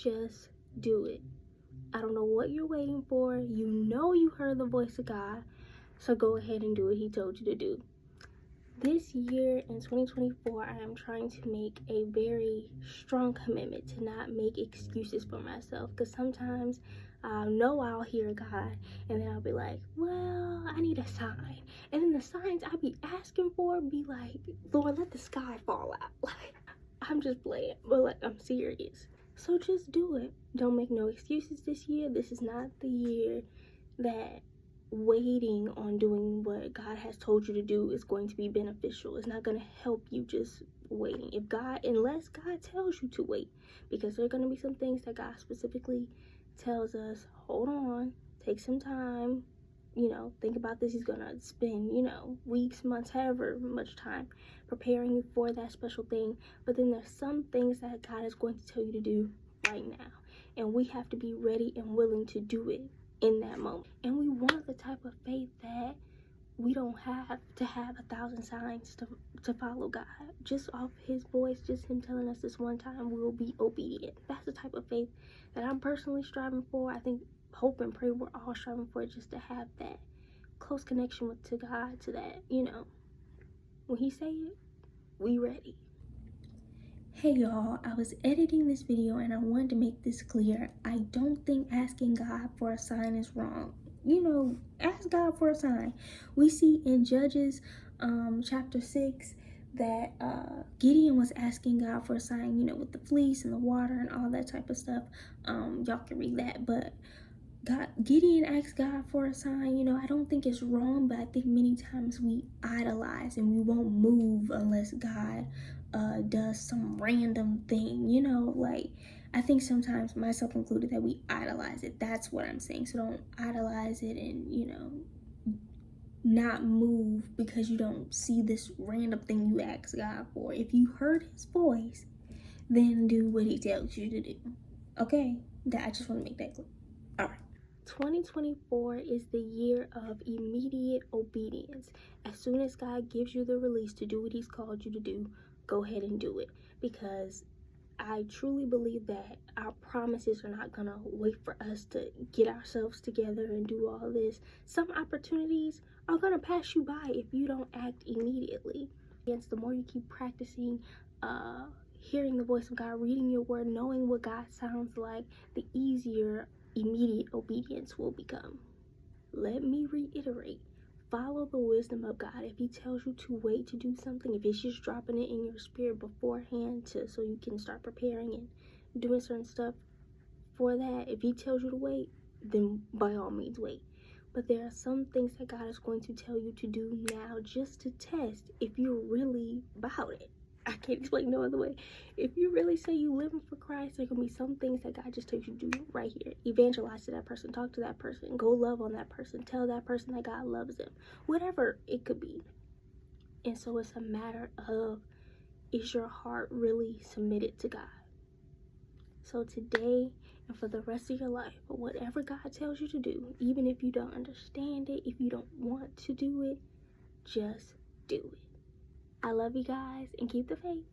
Just do it. I don't know what you're waiting for. You know you heard the voice of God, so go ahead and do what he told you to do. This year in 2024, I am trying to make a very strong commitment to not make excuses for myself, because sometimes I'll know I'll hear God and then I'll be like, well, I need a sign. And then the signs I be asking for be like, Lord, let the sky fall out. Like, I'm just playing, but like, I'm serious. So just do it. Don't make no excuses this year. This is not the year that waiting on doing what God has told you to do is going to be beneficial. It's not going to help you just waiting. Unless God tells you to wait, because there are going to be some things that God specifically tells us, hold on, take some time, think about this. He's going to spend, weeks, months, however much time preparing you for that special thing. But then there's some things that God is going to tell you to do right now. And we have to be ready and willing to do it in that moment. And we want the type of faith that we don't have to have 1,000 signs to follow God. Just off his voice, just him telling us this one time, we'll be obedient. That's the type of faith that I'm personally striving for. I think, hope and pray we're all striving for, just to have that close connection to God, to that, when he say it, we ready. Hey y'all, I was editing this video and I wanted to make this clear. I don't think asking God for a sign is wrong. Ask God for a sign. We see in Judges chapter 6 that Gideon was asking God for a sign, with the fleece and the water and all that type of stuff. Y'all can read that, but Gideon asked God for a sign. I don't think it's wrong, but I think many times we idolize and we won't move unless God does some random thing, like I think sometimes, myself included, that we idolize it. That's what I'm saying. So don't idolize it and not move because you don't see this random thing you ask God for. If you heard his voice, then do what he tells you to do. Okay, I just want to make that clear. All right. 2024 is the year of immediate obedience. As soon as God gives you the release to do what he's called you to do, go ahead and do it, because I truly believe that our promises are not gonna wait for us to get ourselves together and do all this. Some opportunities are gonna pass you by if you don't act immediately. And the more you keep practicing hearing the voice of God, reading your word, knowing what God sounds like, the easier immediate obedience will become. Let me reiterate. Follow the wisdom of God. If he tells you to wait to do something, if it's just dropping it in your spirit beforehand so you can start preparing and doing certain stuff for that, if he tells you to wait, then by all means wait. But there are some things that God is going to tell you to do now, just to test if you're really about it. I can't explain no other way. If you really say you living for Christ, there can be some things that God just tells you to do right here. Evangelize to that person, talk to that person, go love on that person, tell that person that God loves them, whatever it could be. And so it's a matter of, is your heart really submitted to God? So today and for the rest of your life, whatever God tells you to do, even if you don't understand it, if you don't want to do it, just do it. I love you guys, and keep the faith.